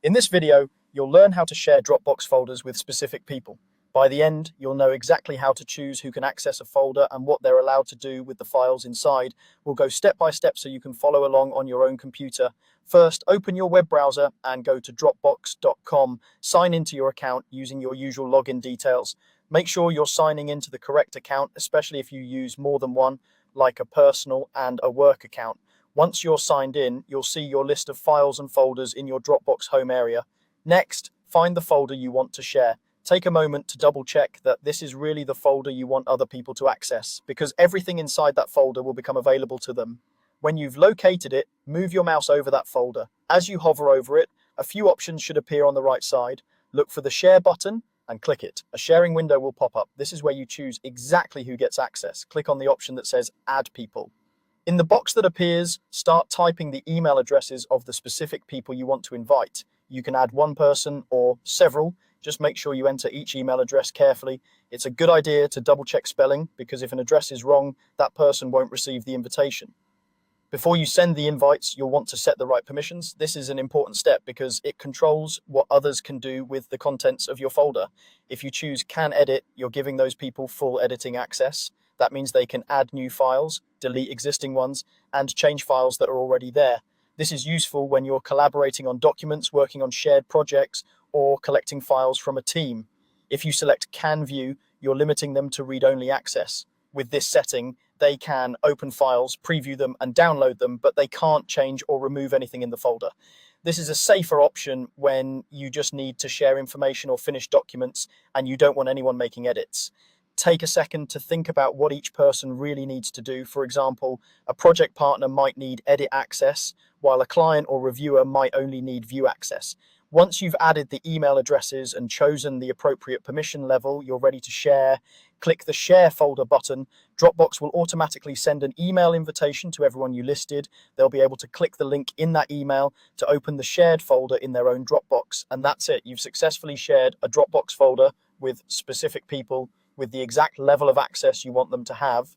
In this video, you'll learn how to share Dropbox folders with specific people. By the end, you'll know exactly how to choose who can access a folder and what they're allowed to do with the files inside. We'll go step by step so you can follow along on your own computer. First, open your web browser and go to dropbox.com. Sign into your account using your usual login details. Make sure you're signing into the correct account, especially if you use more than one, like a personal and a work account. Once you're signed in, you'll see your list of files and folders in your Dropbox home area. Next, find the folder you want to share. Take a moment to double check that this is really the folder you want other people to access, because everything inside that folder will become available to them. When you've located it, move your mouse over that folder. As you hover over it, a few options should appear on the right side. Look for the Share button and click it. A sharing window will pop up. This is where you choose exactly who gets access. Click on the option that says Add People. In the box that appears, start typing the email addresses of the specific people you want to invite. You can add one person or several. Just make sure you enter each email address carefully. It's a good idea to double check spelling, because if an address is wrong, that person won't receive the invitation. Before you send the invites, you'll want to set the right permissions. This is an important step because it controls what others can do with the contents of your folder. If you choose Can Edit, you're giving those people full editing access. That means they can add new files, delete existing ones, and change files that are already there. This is useful when you're collaborating on documents, working on shared projects, or collecting files from a team. If you select Can View, you're limiting them to read-only access. With this setting, they can open files, preview them, and download them, but they can't change or remove anything in the folder. This is a safer option when you just need to share information or finish documents and you don't want anyone making edits. Take a second to think about what each person really needs to do. For example, a project partner might need edit access, while a client or reviewer might only need view access. Once you've added the email addresses and chosen the appropriate permission level, you're ready to share. Click the Share folder button. Dropbox will automatically send an email invitation to everyone you listed. They'll be able to click the link in that email to open the shared folder in their own Dropbox. And that's it. You've successfully shared a Dropbox folder with specific people with the exact level of access you want them to have.